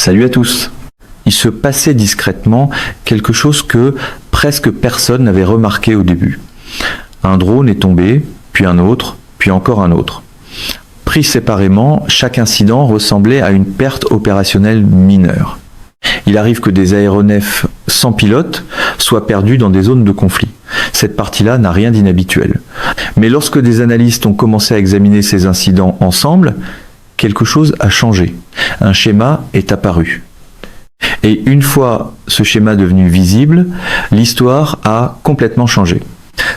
Salut à tous. Il se passait discrètement quelque chose que presque personne n'avait remarqué au début. Un drone est tombé, puis un autre, puis encore un autre. Pris séparément, chaque incident ressemblait à une perte opérationnelle mineure. Il arrive que des aéronefs sans pilote soient perdus dans des zones de conflit. Cette partie-là n'a rien d'inhabituel. Mais lorsque des analystes ont commencé à examiner ces incidents ensemble, quelque chose a changé. Un schéma est apparu. Et une fois ce schéma devenu visible, l'histoire a complètement changé.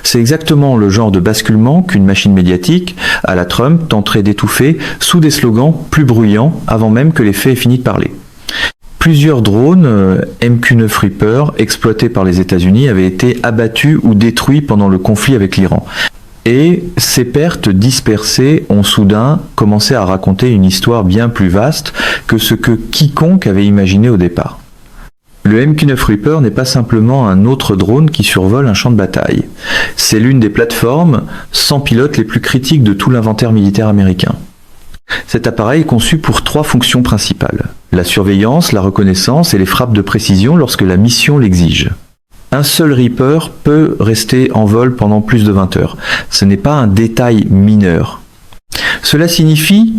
C'est exactement le genre de basculement qu'une machine médiatique, à la Trump, tenterait d'étouffer sous des slogans plus bruyants avant même que les faits aient fini de parler. Plusieurs drones MQ-9 Reaper exploités par les États-Unis avaient été abattus ou détruits pendant le conflit avec l'Iran. Et ces pertes dispersées ont soudain commencé à raconter une histoire bien plus vaste que ce que quiconque avait imaginé au départ. Le MQ-9 Reaper n'est pas simplement un autre drone qui survole un champ de bataille. C'est l'une des plateformes sans pilote les plus critiques de tout l'inventaire militaire américain. Cet appareil est conçu pour 3 fonctions principales: la surveillance, la reconnaissance et les frappes de précision lorsque la mission l'exige. Un seul Reaper peut rester en vol pendant plus de 20 heures. Ce n'est pas un détail mineur. Cela signifie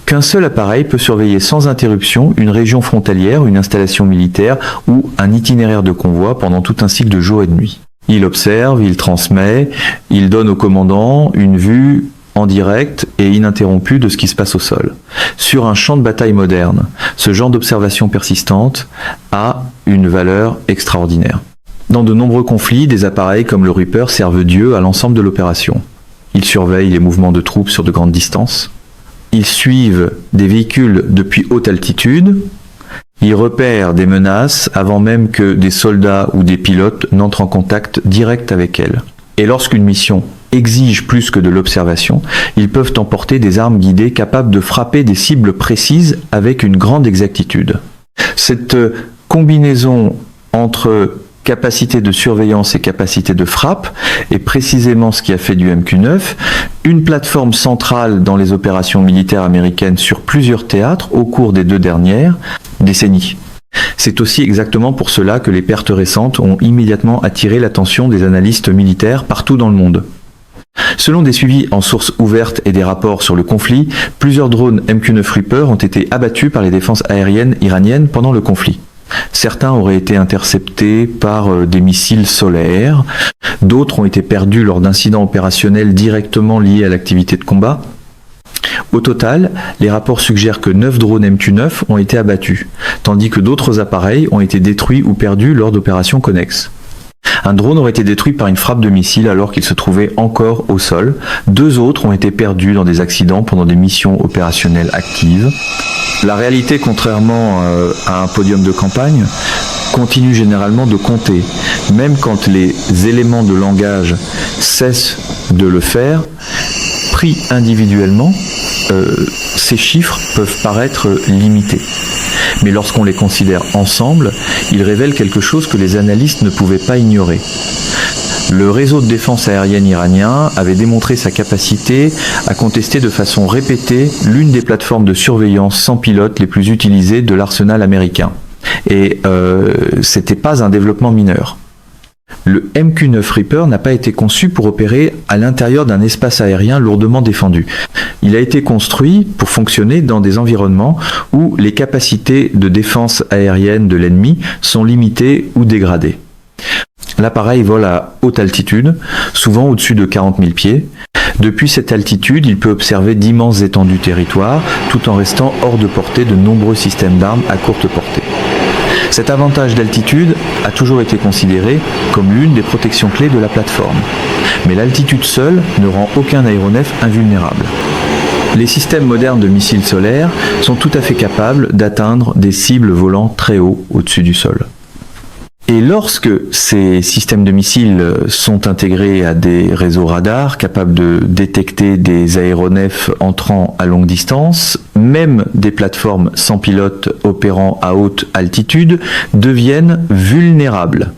qu'un seul appareil peut surveiller sans interruption une région frontalière, une installation militaire ou un itinéraire de convoi pendant tout un cycle de jour et de nuit. Il observe, il transmet, il donne au commandant une vue en direct et ininterrompue de ce qui se passe au sol. Sur un champ de bataille moderne, ce genre d'observation persistante a une valeur extraordinaire. Dans de nombreux conflits, des appareils comme le Reaper servent Dieu à l'ensemble de l'opération. Ils surveillent les mouvements de troupes sur de grandes distances. Ils suivent des véhicules depuis haute altitude. Ils repèrent des menaces avant même que des soldats ou des pilotes n'entrent en contact direct avec elles. Et lorsqu'une mission exige plus que de l'observation, ils peuvent emporter des armes guidées capables de frapper des cibles précises avec une grande exactitude. Cette combinaison entre capacité de surveillance et capacité de frappe est précisément ce qui a fait du MQ-9 une plateforme centrale dans les opérations militaires américaines sur plusieurs théâtres au cours des 2 dernières décennies. C'est aussi exactement pour cela que les pertes récentes ont immédiatement attiré l'attention des analystes militaires partout dans le monde. Selon des suivis en sources ouvertes et des rapports sur le conflit, plusieurs drones MQ-9 Reaper ont été abattus par les défenses aériennes iraniennes pendant le conflit. Certains auraient été interceptés par des missiles solaires, d'autres ont été perdus lors d'incidents opérationnels directement liés à l'activité de combat. Au total, les rapports suggèrent que 9 drones MQ-9 ont été abattus, tandis que d'autres appareils ont été détruits ou perdus lors d'opérations connexes. Un drone aurait été détruit par une frappe de missile alors qu'il se trouvait encore au sol. 2 autres ont été perdus dans des accidents pendant des missions opérationnelles actives. La réalité, contrairement à un podium de campagne, continue généralement de compter. Même quand les éléments de langage cessent de le faire, pris individuellement, ces chiffres peuvent paraître limités. Mais lorsqu'on les considère ensemble, ils révèlent quelque chose que les analystes ne pouvaient pas ignorer. Le réseau de défense aérienne iranien avait démontré sa capacité à contester de façon répétée l'une des plateformes de surveillance sans pilote les plus utilisées de l'arsenal américain. Et c'était pas un développement mineur. Le MQ-9 Reaper n'a pas été conçu pour opérer à l'intérieur d'un espace aérien lourdement défendu. Il a été construit pour fonctionner dans des environnements où les capacités de défense aérienne de l'ennemi sont limitées ou dégradées. L'appareil vole à haute altitude, souvent au-dessus de 40 000 pieds. Depuis cette altitude, il peut observer d'immenses étendues territoires, tout en restant hors de portée de nombreux systèmes d'armes à courte portée. Cet avantage d'altitude a toujours été considéré comme l'une des protections clés de la plateforme. Mais l'altitude seule ne rend aucun aéronef invulnérable. Les systèmes modernes de missiles solaires sont tout à fait capables d'atteindre des cibles volant très haut au-dessus du sol. Et lorsque ces systèmes de missiles sont intégrés à des réseaux radars capables de détecter des aéronefs entrant à longue distance, même des plateformes sans pilote opérant à haute altitude deviennent vulnérables.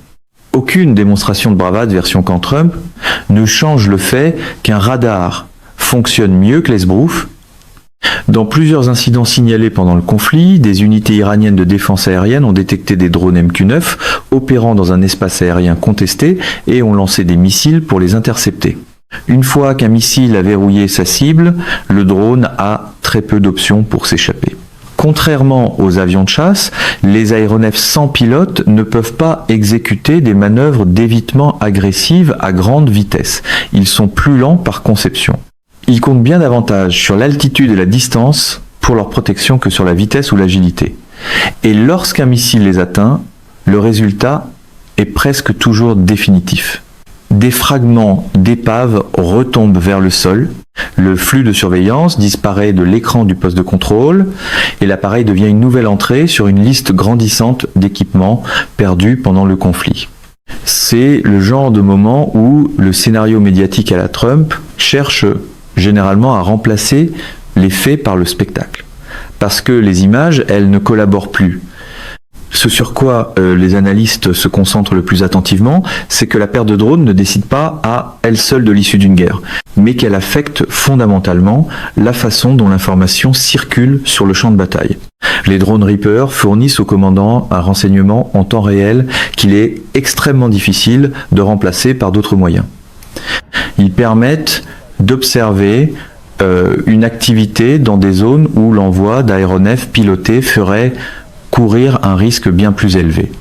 Aucune démonstration de bravade version camp Trump ne change le fait qu'un radar fonctionne mieux que l'esbrouf Dans plusieurs incidents signalés pendant le conflit, des unités iraniennes de défense aérienne ont détecté des drones MQ-9 opérant dans un espace aérien contesté et ont lancé des missiles pour les intercepter. Une fois qu'un missile a verrouillé sa cible, le drone a très peu d'options pour s'échapper. Contrairement aux avions de chasse, les aéronefs sans pilote ne peuvent pas exécuter des manœuvres d'évitement agressives à grande vitesse. Ils sont plus lents par conception. Ils comptent bien davantage sur l'altitude et la distance pour leur protection que sur la vitesse ou l'agilité. Et lorsqu'un missile les atteint, le résultat est presque toujours définitif. Des fragments d'épave retombent vers le sol, le flux de surveillance disparaît de l'écran du poste de contrôle et l'appareil devient une nouvelle entrée sur une liste grandissante d'équipements perdus pendant le conflit. C'est le genre de moment où le scénario médiatique à la Trump cherche généralement à remplacer les faits par le spectacle. Parce que les images, elles ne collaborent plus. Ce sur quoi les analystes se concentrent le plus attentivement, c'est que la perte de drone ne décide pas à elle seule de l'issue d'une guerre, mais qu'elle affecte fondamentalement la façon dont l'information circule sur le champ de bataille. Les drones Reaper fournissent au commandant un renseignement en temps réel qu'il est extrêmement difficile de remplacer par d'autres moyens. Ils permettent d'observer une activité dans des zones où l'envoi d'aéronefs pilotés ferait courir un risque bien plus élevé.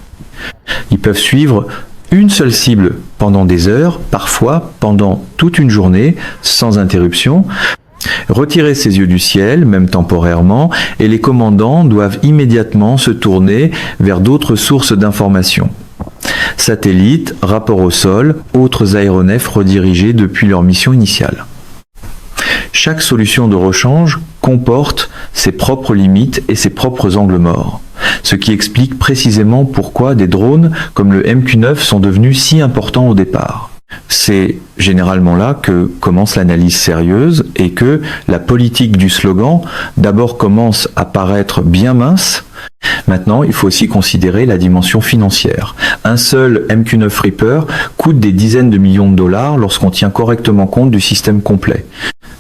Ils peuvent suivre une seule cible pendant des heures, parfois pendant toute une journée, sans interruption, retirer ses yeux du ciel, même temporairement, et les commandants doivent immédiatement se tourner vers d'autres sources d'informations. Satellites, rapports au sol, autres aéronefs redirigés depuis leur mission initiale. Chaque solution de rechange comporte ses propres limites et ses propres angles morts, ce qui explique précisément pourquoi des drones comme le MQ-9 sont devenus si importants au départ. C'est généralement là que commence l'analyse sérieuse et que la politique du slogan d'abord commence à paraître bien mince. Maintenant, il faut aussi considérer la dimension financière. Un seul MQ-9 Reaper coûte des dizaines de millions de dollars lorsqu'on tient correctement compte du système complet.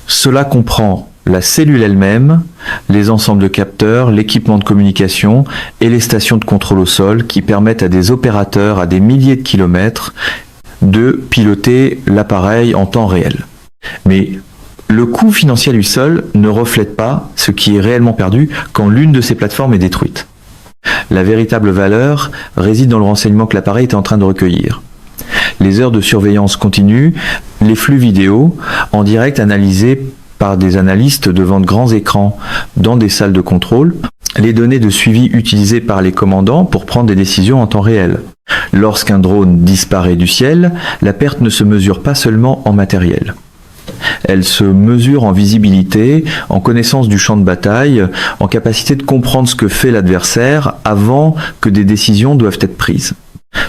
Cela comprend la cellule elle-même, les ensembles de capteurs, l'équipement de communication et les stations de contrôle au sol qui permettent à des opérateurs à des milliers de kilomètres de piloter l'appareil en temps réel. Mais le coût financier lui seul ne reflète pas ce qui est réellement perdu quand l'une de ces plateformes est détruite. La véritable valeur réside dans le renseignement que l'appareil est en train de recueillir. Les heures de surveillance continue, les flux vidéo en direct analysés par des analystes devant de grands écrans dans des salles de contrôle, les données de suivi utilisées par les commandants pour prendre des décisions en temps réel. Lorsqu'un drone disparaît du ciel, la perte ne se mesure pas seulement en matériel. Elle se mesure en visibilité, en connaissance du champ de bataille, en capacité de comprendre ce que fait l'adversaire avant que des décisions doivent être prises.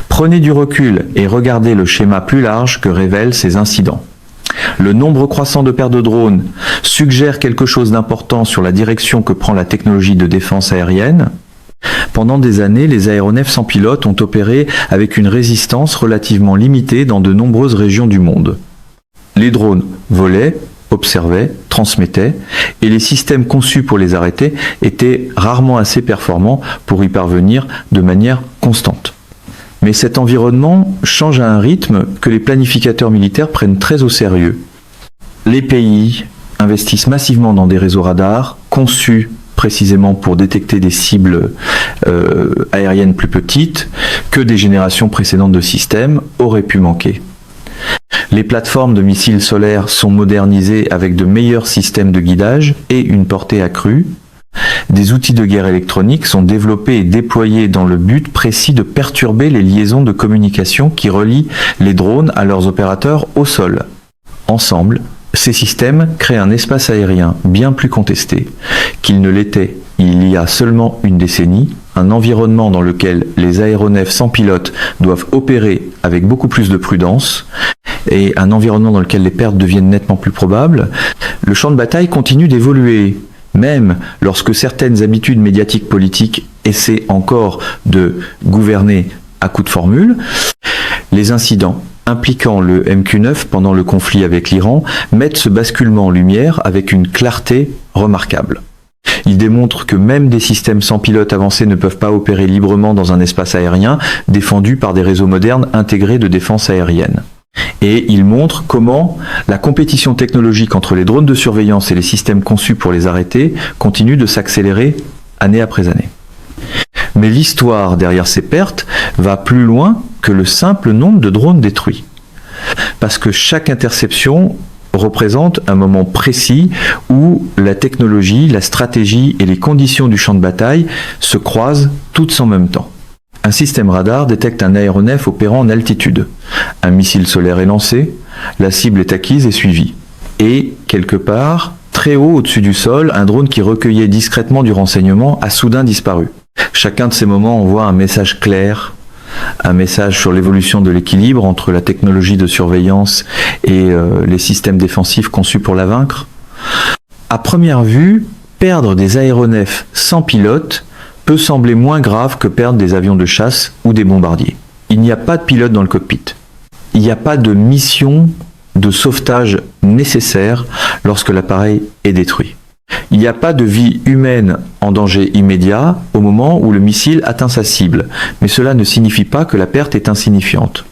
Prenez du recul et regardez le schéma plus large que révèlent ces incidents. Le nombre croissant de pertes de drones suggère quelque chose d'important sur la direction que prend la technologie de défense aérienne. Pendant des années, les aéronefs sans pilote ont opéré avec une résistance relativement limitée dans de nombreuses régions du monde. Les drones volaient, observaient, transmettaient, et les systèmes conçus pour les arrêter étaient rarement assez performants pour y parvenir de manière constante. Mais cet environnement change à un rythme que les planificateurs militaires prennent très au sérieux. Les pays investissent massivement dans des réseaux radars conçus précisément pour détecter des cibles aériennes plus petites que des générations précédentes de systèmes auraient pu manquer. Les plateformes de missiles solaires sont modernisées avec de meilleurs systèmes de guidage et une portée accrue. Des outils de guerre électronique sont développés et déployés dans le but précis de perturber les liaisons de communication qui relient les drones à leurs opérateurs au sol. Ensemble, ces systèmes créent un espace aérien bien plus contesté qu'il ne l'était il y a seulement une décennie, un environnement dans lequel les aéronefs sans pilote doivent opérer avec beaucoup plus de prudence et un environnement dans lequel les pertes deviennent nettement plus probables. Le champ de bataille continue d'évoluer. Même lorsque certaines habitudes médiatiques politiques essaient encore de gouverner à coups de formule, les incidents impliquant le MQ-9 pendant le conflit avec l'Iran mettent ce basculement en lumière avec une clarté remarquable. Ils démontrent que même des systèmes sans pilote avancés ne peuvent pas opérer librement dans un espace aérien défendu par des réseaux modernes intégrés de défense aérienne. Et ils montrent comment la compétition technologique entre les drones de surveillance et les systèmes conçus pour les arrêter continue de s'accélérer année après année. Mais l'histoire derrière ces pertes va plus loin que le simple nombre de drones détruits. Parce que chaque interception représente un moment précis où la technologie, la stratégie et les conditions du champ de bataille se croisent toutes en même temps. Un système radar détecte un aéronef opérant en altitude. Un missile solaire est lancé, la cible est acquise et suivie. Et, quelque part, très haut au-dessus du sol, un drone qui recueillait discrètement du renseignement a soudain disparu. Chacun de ces moments envoie un message clair, un message sur l'évolution de l'équilibre entre la technologie de surveillance et les systèmes défensifs conçus pour la vaincre. À première vue, perdre des aéronefs sans pilote peut sembler moins grave que perdre des avions de chasse ou des bombardiers. Il n'y a pas de pilote dans le cockpit. Il n'y a pas de mission de sauvetage nécessaire lorsque l'appareil est détruit. Il n'y a pas de vie humaine en danger immédiat au moment où le missile atteint sa cible, mais cela ne signifie pas que la perte est insignifiante.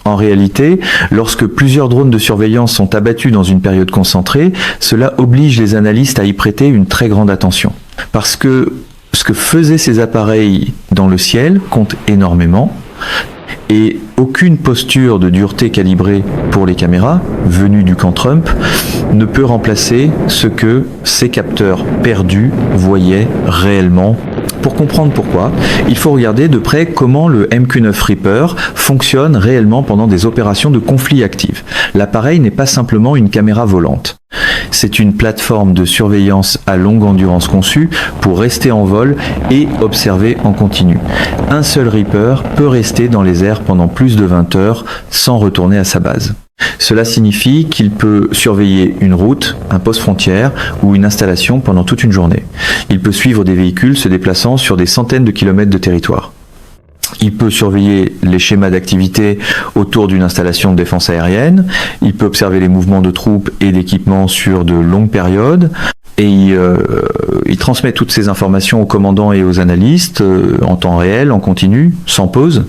En réalité, lorsque plusieurs drones de surveillance sont abattus dans une période concentrée, cela oblige les analystes à y prêter une très grande attention. Parce que ce que faisaient ces appareils dans le ciel compte énormément, et aucune posture de dureté calibrée pour les caméras, venues du camp Trump, ne peut remplacer ce que ces capteurs perdus voyaient réellement. Pour comprendre pourquoi, il faut regarder de près comment le MQ-9 Reaper fonctionne réellement pendant des opérations de conflit actifs. L'appareil n'est pas simplement une caméra volante. C'est une plateforme de surveillance à longue endurance conçue pour rester en vol et observer en continu. Un seul Reaper peut rester dans les airs pendant plus de 20 heures sans retourner à sa base. Cela signifie qu'il peut surveiller une route, un poste frontière ou une installation pendant toute une journée. Il peut suivre des véhicules se déplaçant sur des centaines de kilomètres de territoire. Il peut surveiller les schémas d'activité autour d'une installation de défense aérienne. Il peut observer les mouvements de troupes et d'équipements sur de longues périodes. Et il transmet toutes ces informations aux commandants et aux analystes en temps réel, en continu, sans pause.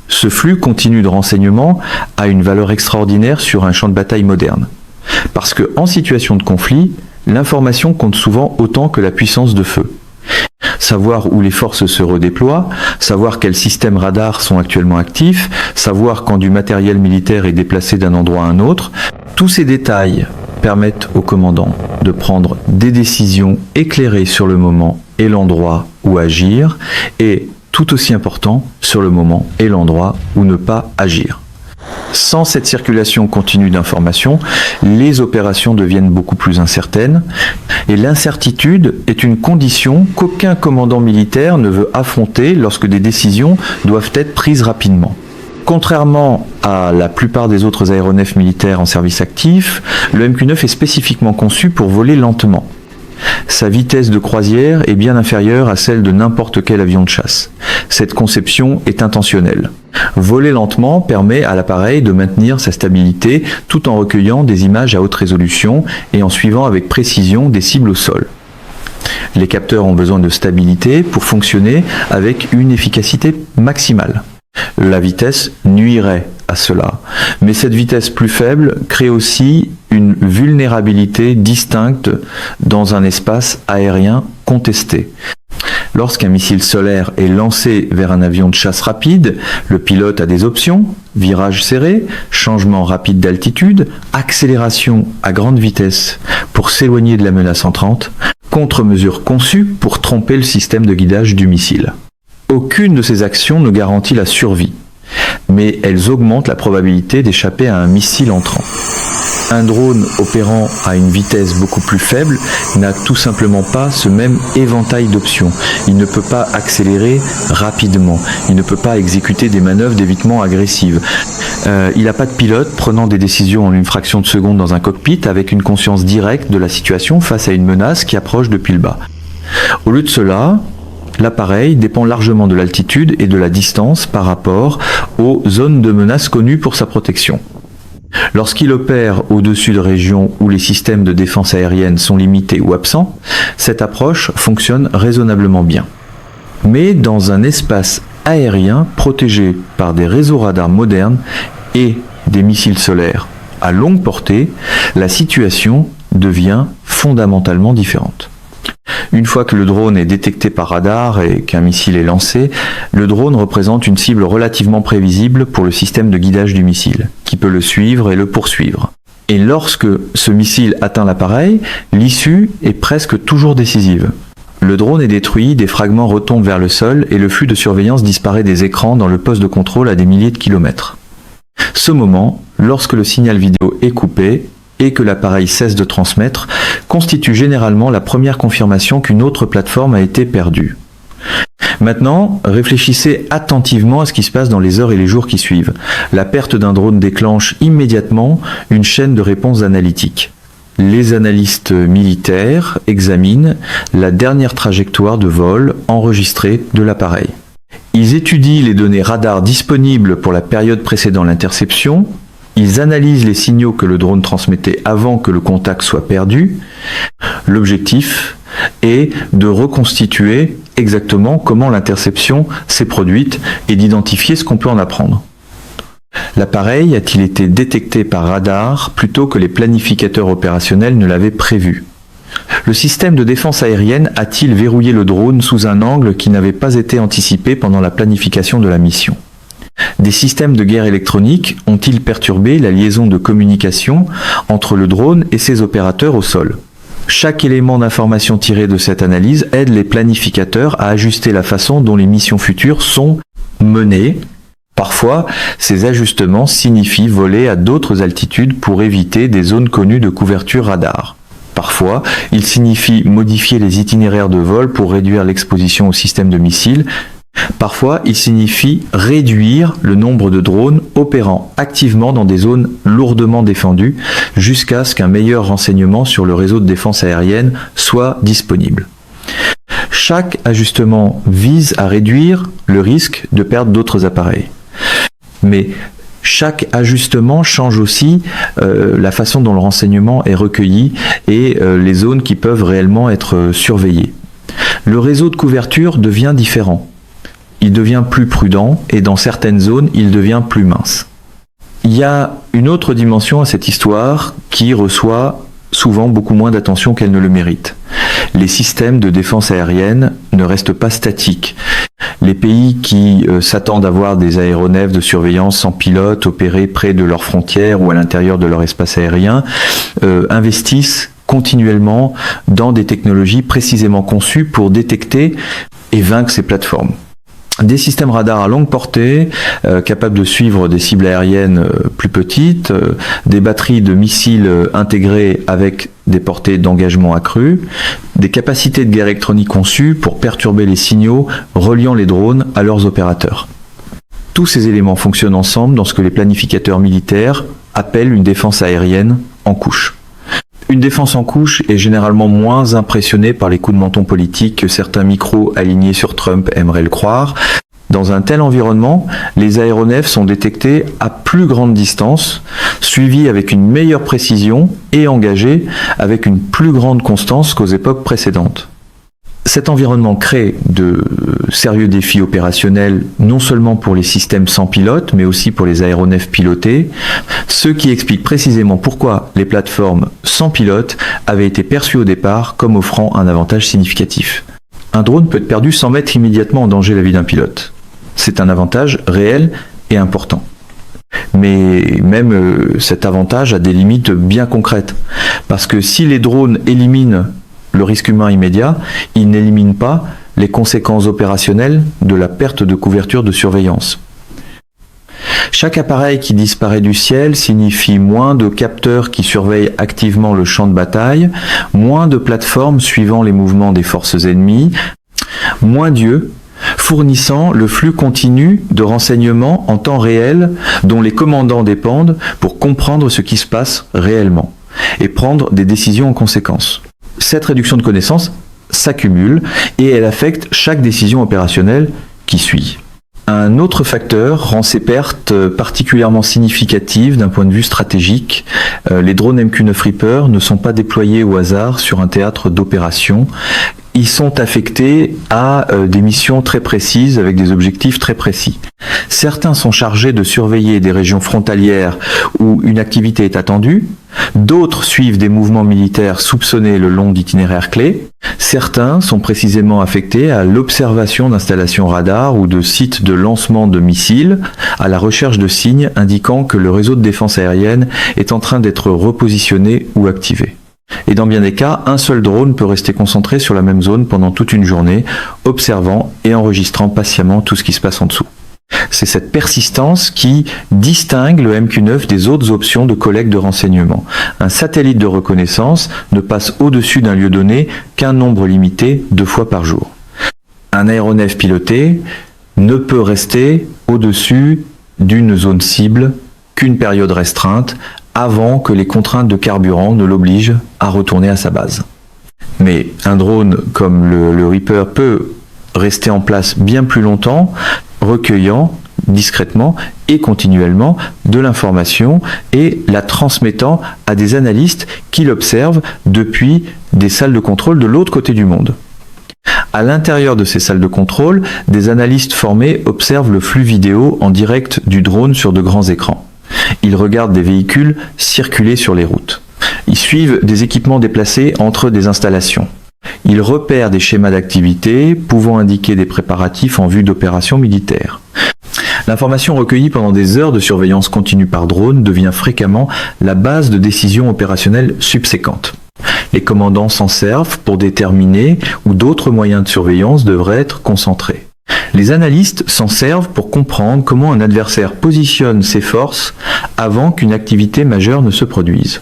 Ce flux continu de renseignements a une valeur extraordinaire sur un champ de bataille moderne. Parce qu'en situation de conflit, l'information compte souvent autant que la puissance de feu. Savoir où les forces se redéploient, savoir quels systèmes radars sont actuellement actifs, savoir quand du matériel militaire est déplacé d'un endroit à un autre, tous ces détails permettent au commandant de prendre des décisions éclairées sur le moment et l'endroit où agir, et tout aussi important, sur le moment et l'endroit où ne pas agir. Sans cette circulation continue d'informations, les opérations deviennent beaucoup plus incertaines, et l'incertitude est une condition qu'aucun commandant militaire ne veut affronter lorsque des décisions doivent être prises rapidement. Contrairement à la plupart des autres aéronefs militaires en service actif, le MQ-9 est spécifiquement conçu pour voler lentement. Sa vitesse de croisière est bien inférieure à celle de n'importe quel avion de chasse. Cette conception est intentionnelle. Voler lentement permet à l'appareil de maintenir sa stabilité tout en recueillant des images à haute résolution et en suivant avec précision des cibles au sol. Les capteurs ont besoin de stabilité pour fonctionner avec une efficacité maximale. La vitesse nuirait à cela, mais cette vitesse plus faible crée aussi une vulnérabilité distincte dans un espace aérien contesté. Lorsqu'un missile solaire est lancé vers un avion de chasse rapide, le pilote a des options: virage serré, changement rapide d'altitude, accélération à grande vitesse pour s'éloigner de la menace entrante, contre-mesures conçues pour tromper le système de guidage du missile. Aucune de ces actions ne garantit la survie, mais elles augmentent la probabilité d'échapper à un missile entrant. Un drone opérant à une vitesse beaucoup plus faible n'a tout simplement pas ce même éventail d'options. Il ne peut pas accélérer rapidement, il ne peut pas exécuter des manœuvres d'évitement agressives. Il n'a pas de pilote prenant des décisions en une fraction de seconde dans un cockpit avec une conscience directe de la situation face à une menace qui approche depuis le bas. Au lieu de cela, l'appareil dépend largement de l'altitude et de la distance par rapport aux zones de menace connues pour sa protection. Lorsqu'il opère au-dessus de régions où les systèmes de défense aérienne sont limités ou absents, cette approche fonctionne raisonnablement bien. Mais dans un espace aérien protégé par des réseaux radars modernes et des missiles solaires à longue portée, la situation devient fondamentalement différente. Une fois que le drone est détecté par radar et qu'un missile est lancé, le drone représente une cible relativement prévisible pour le système de guidage du missile, qui peut le suivre et le poursuivre. Et lorsque ce missile atteint l'appareil, l'issue est presque toujours décisive. Le drone est détruit, des fragments retombent vers le sol et le flux de surveillance disparaît des écrans dans le poste de contrôle à des milliers de kilomètres. Ce moment, lorsque le signal vidéo est coupé et que l'appareil cesse de transmettre, constitue généralement la première confirmation qu'une autre plateforme a été perdue. Maintenant, réfléchissez attentivement à ce qui se passe dans les heures et les jours qui suivent. La perte d'un drone déclenche immédiatement une chaîne de réponses analytiques. Les analystes militaires examinent la dernière trajectoire de vol enregistrée de l'appareil. Ils étudient les données radar disponibles pour la période précédant l'interception. Ils analysent les signaux que le drone transmettait avant que le contact soit perdu. L'objectif est de reconstituer exactement comment l'interception s'est produite et d'identifier ce qu'on peut en apprendre. L'appareil a-t-il été détecté par radar plutôt que les planificateurs opérationnels ne l'avaient prévu? Le système de défense aérienne a-t-il verrouillé le drone sous un angle qui n'avait pas été anticipé pendant la planification de la mission? Des systèmes de guerre électronique ont-ils perturbé la liaison de communication entre le drone et ses opérateurs au sol? Chaque élément d'information tiré de cette analyse aide les planificateurs à ajuster la façon dont les missions futures sont menées. Parfois, ces ajustements signifient voler à d'autres altitudes pour éviter des zones connues de couverture radar. Parfois, ils signifient modifier les itinéraires de vol pour réduire l'exposition au système de missiles. Parfois, il signifie réduire le nombre de drones opérant activement dans des zones lourdement défendues jusqu'à ce qu'un meilleur renseignement sur le réseau de défense aérienne soit disponible. Chaque ajustement vise à réduire le risque de perdre d'autres appareils. Mais chaque ajustement change aussi la façon dont le renseignement est recueilli et les zones qui peuvent réellement être surveillées. Le réseau de couverture devient différent. Il devient plus prudent et dans certaines zones, il devient plus mince. Il y a une autre dimension à cette histoire qui reçoit souvent beaucoup moins d'attention qu'elle ne le mérite. Les systèmes de défense aérienne ne restent pas statiques. Les pays qui s'attendent à voir des aéronefs de surveillance sans pilote opérer près de leurs frontières ou à l'intérieur de leur espace aérien investissent continuellement dans des technologies précisément conçues pour détecter et vaincre ces plateformes. Des systèmes radars à longue portée, capables de suivre des cibles aériennes plus petites, des batteries de missiles intégrées avec des portées d'engagement accrues, des capacités de guerre électronique conçues pour perturber les signaux reliant les drones à leurs opérateurs. Tous ces éléments fonctionnent ensemble dans ce que les planificateurs militaires appellent une défense aérienne en couche. Une défense en couche est généralement moins impressionnée par les coups de menton politiques que certains micros alignés sur Trump aimeraient le croire. Dans un tel environnement, les aéronefs sont détectés à plus grande distance, suivis avec une meilleure précision et engagés avec une plus grande constance qu'aux époques précédentes. Cet environnement crée de sérieux défis opérationnels, non seulement pour les systèmes sans pilote, mais aussi pour les aéronefs pilotés, ce qui explique précisément pourquoi les plateformes sans pilote avaient été perçues au départ comme offrant un avantage significatif. Un drone peut être perdu sans mettre immédiatement en danger la vie d'un pilote. C'est un avantage réel et important. Mais même cet avantage a des limites bien concrètes, parce que si les drones éliminent le risque humain immédiat, il n'élimine pas les conséquences opérationnelles de la perte de couverture de surveillance. Chaque appareil qui disparaît du ciel signifie moins de capteurs qui surveillent activement le champ de bataille, moins de plateformes suivant les mouvements des forces ennemies, moins d'yeux fournissant le flux continu de renseignements en temps réel dont les commandants dépendent pour comprendre ce qui se passe réellement et prendre des décisions en conséquence. Cette réduction de connaissances, s'accumule et elle affecte chaque décision opérationnelle qui suit. Un autre facteur rend ces pertes particulièrement significatives d'un point de vue stratégique. Les drones MQ-9 Reaper ne sont pas déployés au hasard sur un théâtre d'opération. Ils sont affectés à des missions très précises avec des objectifs très précis. Certains sont chargés de surveiller des régions frontalières où une activité est attendue. D'autres suivent des mouvements militaires soupçonnés le long d'itinéraires clés. Certains sont précisément affectés à l'observation d'installations radars ou de sites de lancement de missiles, à la recherche de signes indiquant que le réseau de défense aérienne est en train d'être repositionné ou activé. Et dans bien des cas, un seul drone peut rester concentré sur la même zone pendant toute une journée, observant et enregistrant patiemment tout ce qui se passe en dessous. C'est cette persistance qui distingue le MQ-9 des autres options de collecte de renseignements. Un satellite de reconnaissance ne passe au-dessus d'un lieu donné qu'un nombre limité 2 fois par jour. Un aéronef piloté ne peut rester au-dessus d'une zone cible qu'une période restreinte avant que les contraintes de carburant ne l'obligent à retourner à sa base. Mais un drone comme le Reaper peut rester en place bien plus longtemps, recueillant discrètement et continuellement de l'information et la transmettant à des analystes qui l'observent depuis des salles de contrôle de l'autre côté du monde. À l'intérieur de ces salles de contrôle, des analystes formés observent le flux vidéo en direct du drone sur de grands écrans. Ils regardent des véhicules circuler sur les routes. Ils suivent des équipements déplacés entre des installations. Ils repèrent des schémas d'activité pouvant indiquer des préparatifs en vue d'opérations militaires. L'information recueillie pendant des heures de surveillance continue par drone devient fréquemment la base de décisions opérationnelles subséquentes. Les commandants s'en servent pour déterminer où d'autres moyens de surveillance devraient être concentrés. Les analystes s'en servent pour comprendre comment un adversaire positionne ses forces avant qu'une activité majeure ne se produise.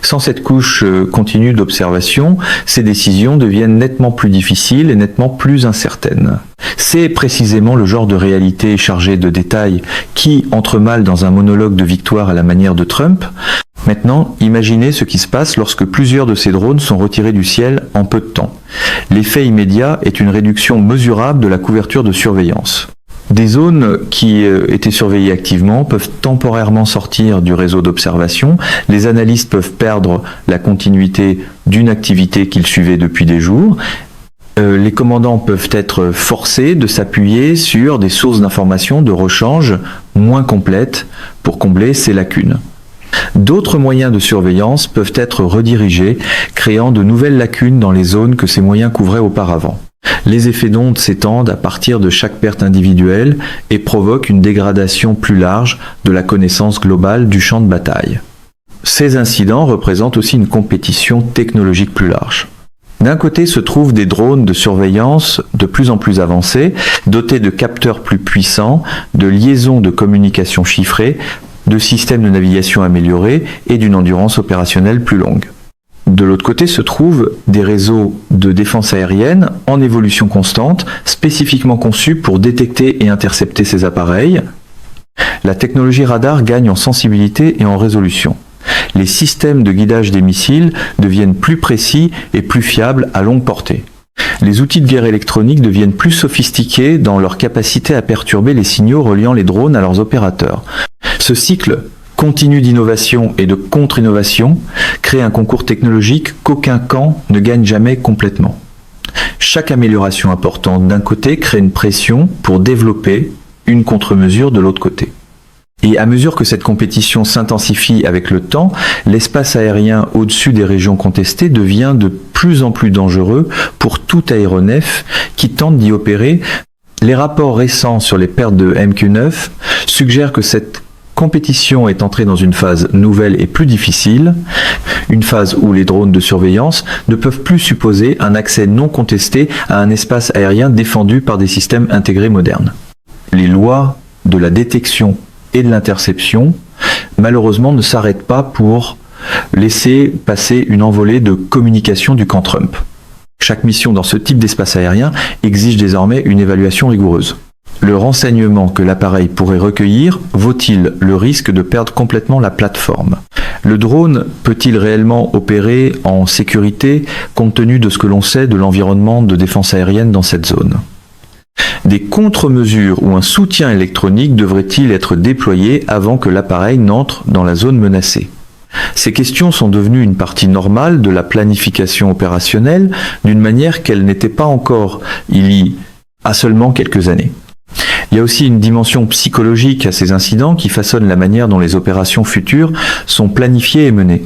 Sans cette couche continue d'observation, ces décisions deviennent nettement plus difficiles et nettement plus incertaines. C'est précisément le genre de réalité chargée de détails qui entre mal dans un monologue de victoire à la manière de Trump. Maintenant, imaginez ce qui se passe lorsque plusieurs de ces drones sont retirés du ciel en peu de temps. L'effet immédiat est une réduction mesurable de la couverture de surveillance. Des zones qui étaient surveillées activement peuvent temporairement sortir du réseau d'observation. Les analystes peuvent perdre la continuité d'une activité qu'ils suivaient depuis des jours. Les commandants peuvent être forcés de s'appuyer sur des sources d'informations de rechange moins complètes pour combler ces lacunes. D'autres moyens de surveillance peuvent être redirigés, créant de nouvelles lacunes dans les zones que ces moyens couvraient auparavant. Les effets d'onde s'étendent à partir de chaque perte individuelle et provoquent une dégradation plus large de la connaissance globale du champ de bataille. Ces incidents représentent aussi une compétition technologique plus large. D'un côté se trouvent des drones de surveillance de plus en plus avancés, dotés de capteurs plus puissants, de liaisons de communication chiffrées, de systèmes de navigation améliorés et d'une endurance opérationnelle plus longue. De l'autre côté se trouvent des réseaux de défense aérienne en évolution constante, spécifiquement conçus pour détecter et intercepter ces appareils. La technologie radar gagne en sensibilité et en résolution. Les systèmes de guidage des missiles deviennent plus précis et plus fiables à longue portée. Les outils de guerre électronique deviennent plus sophistiqués dans leur capacité à perturber les signaux reliant les drones à leurs opérateurs. Ce cycle continu d'innovation et de contre-innovation crée un concours technologique qu'aucun camp ne gagne jamais complètement. Chaque amélioration importante d'un côté crée une pression pour développer une contre-mesure de l'autre côté. Et à mesure que cette compétition s'intensifie avec le temps, l'espace aérien au-dessus des régions contestées devient de plus en plus dangereux pour tout aéronef qui tente d'y opérer. Les rapports récents sur les pertes de MQ-9 suggèrent que cette compétition est entrée dans une phase nouvelle et plus difficile, une phase où les drones de surveillance ne peuvent plus supposer un accès non contesté à un espace aérien défendu par des systèmes intégrés modernes. Les lois de la détection et de l'interception, malheureusement, ne s'arrêtent pas pour laisser passer une envolée de communication du camp Trump. Chaque mission dans ce type d'espace aérien exige désormais une évaluation rigoureuse. Le renseignement que l'appareil pourrait recueillir vaut-il le risque de perdre complètement la plateforme ? Le drone peut-il réellement opérer en sécurité compte tenu de ce que l'on sait de l'environnement de défense aérienne dans cette zone ? Des contre-mesures ou un soutien électronique devrait-il être déployé avant que l'appareil n'entre dans la zone menacée ? Ces questions sont devenues une partie normale de la planification opérationnelle d'une manière qu'elle n'était pas encore il y a seulement quelques années. Il y a aussi une dimension psychologique à ces incidents qui façonne la manière dont les opérations futures sont planifiées et menées.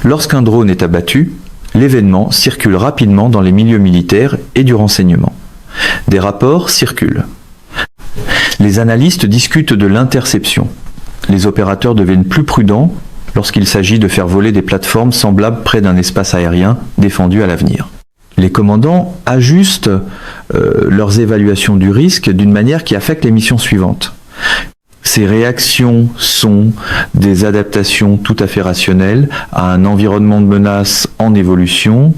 Lorsqu'un drone est abattu, l'événement circule rapidement dans les milieux militaires et du renseignement. Des rapports circulent. Les analystes discutent de l'interception. Les opérateurs deviennent plus prudents lorsqu'il s'agit de faire voler des plateformes semblables près d'un espace aérien défendu à l'avenir. Les commandants ajustent leurs évaluations du risque d'une manière qui affecte les missions suivantes. Ces réactions sont des adaptations tout à fait rationnelles à un environnement de menace en évolution,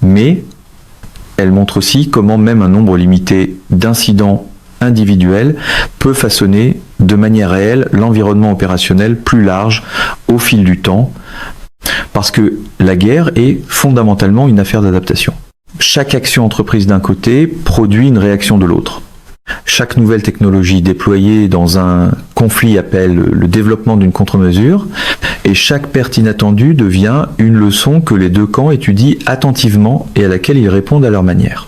mais elles montrent aussi comment même un nombre limité d'incidents individuels peut façonner de manière réelle l'environnement opérationnel plus large au fil du temps, parce que la guerre est fondamentalement une affaire d'adaptation. Chaque action entreprise d'un côté produit une réaction de l'autre. Chaque nouvelle technologie déployée dans un conflit appelle le développement d'une contre-mesure, et chaque perte inattendue devient une leçon que les deux camps étudient attentivement et à laquelle ils répondent à leur manière.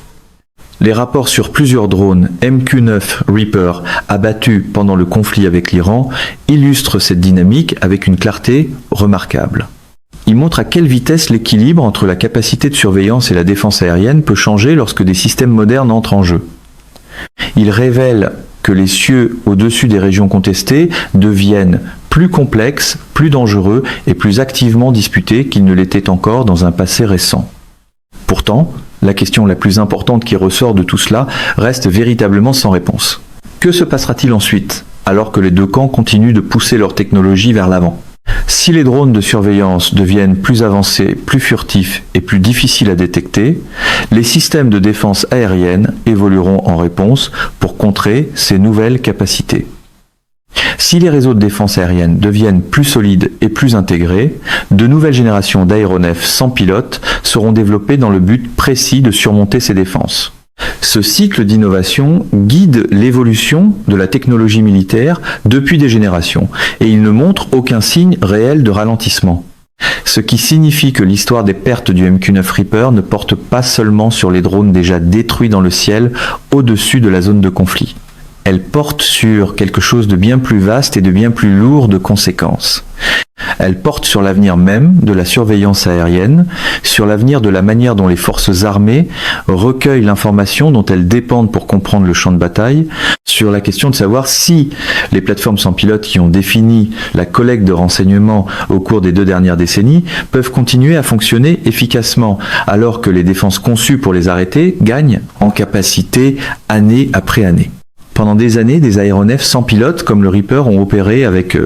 Les rapports sur plusieurs drones MQ-9 Reaper abattus pendant le conflit avec l'Iran illustrent cette dynamique avec une clarté remarquable. Ils montrent à quelle vitesse l'équilibre entre la capacité de surveillance et la défense aérienne peut changer lorsque des systèmes modernes entrent en jeu. Ils révèlent que les cieux au-dessus des régions contestées deviennent plus complexes, plus dangereux et plus activement disputés qu'ils ne l'étaient encore dans un passé récent. Pourtant, la question la plus importante qui ressort de tout cela reste véritablement sans réponse. Que se passera-t-il ensuite, alors que les deux camps continuent de pousser leur technologie vers l'avant ? Si les drones de surveillance deviennent plus avancés, plus furtifs et plus difficiles à détecter, les systèmes de défense aérienne évolueront en réponse pour contrer ces nouvelles capacités. Si les réseaux de défense aérienne deviennent plus solides et plus intégrés, de nouvelles générations d'aéronefs sans pilote seront développées dans le but précis de surmonter ces défenses. Ce cycle d'innovation guide l'évolution de la technologie militaire depuis des générations et il ne montre aucun signe réel de ralentissement. Ce qui signifie que l'histoire des pertes du MQ-9 Reaper ne porte pas seulement sur les drones déjà détruits dans le ciel au-dessus de la zone de conflit. Elle porte sur quelque chose de bien plus vaste et de bien plus lourd de conséquences. Elle porte sur l'avenir même de la surveillance aérienne, sur l'avenir de la manière dont les forces armées recueillent l'information dont elles dépendent pour comprendre le champ de bataille, sur la question de savoir si les plateformes sans pilote qui ont défini la collecte de renseignements au cours des 2 dernières décennies peuvent continuer à fonctionner efficacement, alors que les défenses conçues pour les arrêter gagnent en capacité année après année. Pendant des années, des aéronefs sans pilote comme le Reaper ont opéré avec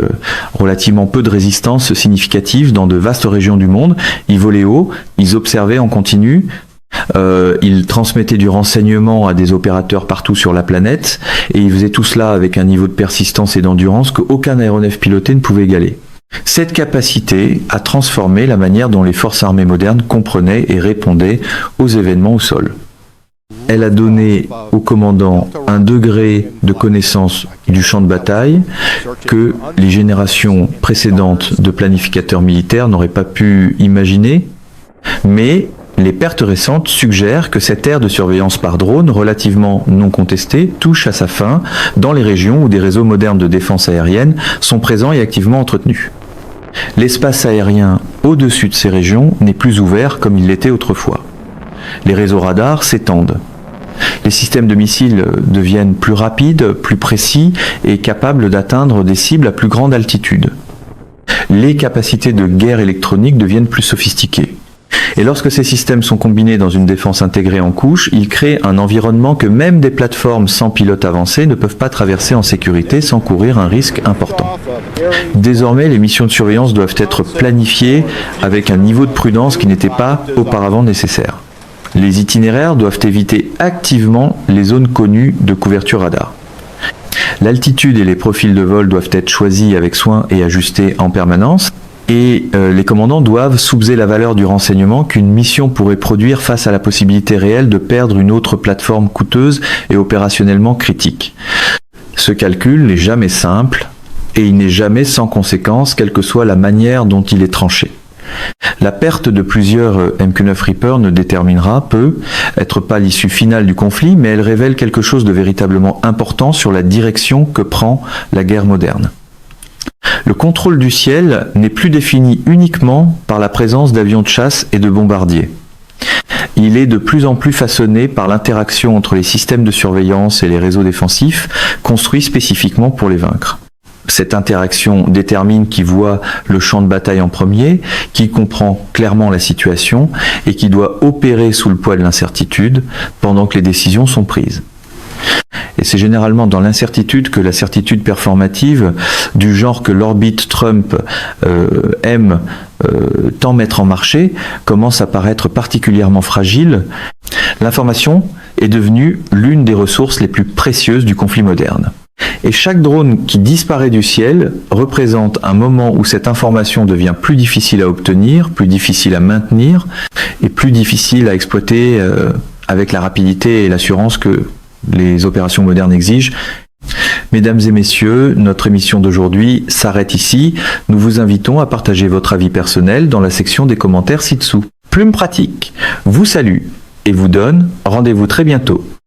relativement peu de résistance significative dans de vastes régions du monde. Ils volaient haut, ils observaient en continu, ils transmettaient du renseignement à des opérateurs partout sur la planète et ils faisaient tout cela avec un niveau de persistance et d'endurance qu'aucun aéronef piloté ne pouvait égaler. Cette capacité a transformé la manière dont les forces armées modernes comprenaient et répondaient aux événements au sol. Elle a donné au commandant un degré de connaissance du champ de bataille que les générations précédentes de planificateurs militaires n'auraient pas pu imaginer, mais les pertes récentes suggèrent que cette ère de surveillance par drone, relativement non contestée, touche à sa fin dans les régions où des réseaux modernes de défense aérienne sont présents et activement entretenus. L'espace aérien au-dessus de ces régions n'est plus ouvert comme il l'était autrefois. Les réseaux radars s'étendent. Les systèmes de missiles deviennent plus rapides, plus précis et capables d'atteindre des cibles à plus grande altitude. Les capacités de guerre électronique deviennent plus sophistiquées. Et lorsque ces systèmes sont combinés dans une défense intégrée en couches, ils créent un environnement que même des plateformes sans pilote avancé ne peuvent pas traverser en sécurité sans courir un risque important. Désormais, les missions de surveillance doivent être planifiées avec un niveau de prudence qui n'était pas auparavant nécessaire. Les itinéraires doivent éviter activement les zones connues de couverture radar. L'altitude et les profils de vol doivent être choisis avec soin et ajustés en permanence. Et les commandants doivent soupçonner la valeur du renseignement qu'une mission pourrait produire face à la possibilité réelle de perdre une autre plateforme coûteuse et opérationnellement critique. Ce calcul n'est jamais simple et il n'est jamais sans conséquence, quelle que soit la manière dont il est tranché. La perte de plusieurs MQ-9 Reaper peut être pas l'issue finale du conflit, mais elle révèle quelque chose de véritablement important sur la direction que prend la guerre moderne. Le contrôle du ciel n'est plus défini uniquement par la présence d'avions de chasse et de bombardiers. Il est de plus en plus façonné par l'interaction entre les systèmes de surveillance et les réseaux défensifs construits spécifiquement pour les vaincre. Cette interaction détermine qui voit le champ de bataille en premier, qui comprend clairement la situation et qui doit opérer sous le poids de l'incertitude pendant que les décisions sont prises. Et c'est généralement dans l'incertitude que la certitude performative, du genre que l'orbite Trump aime tant mettre en marché, commence à paraître particulièrement fragile. L'information est devenue l'une des ressources les plus précieuses du conflit moderne. Et chaque drone qui disparaît du ciel représente un moment où cette information devient plus difficile à obtenir, plus difficile à maintenir et plus difficile à exploiter avec la rapidité et l'assurance que les opérations modernes exigent. Mesdames et messieurs, notre émission d'aujourd'hui s'arrête ici. Nous vous invitons à partager votre avis personnel dans la section des commentaires ci-dessous. Plume Pratique vous salue et vous donne rendez-vous très bientôt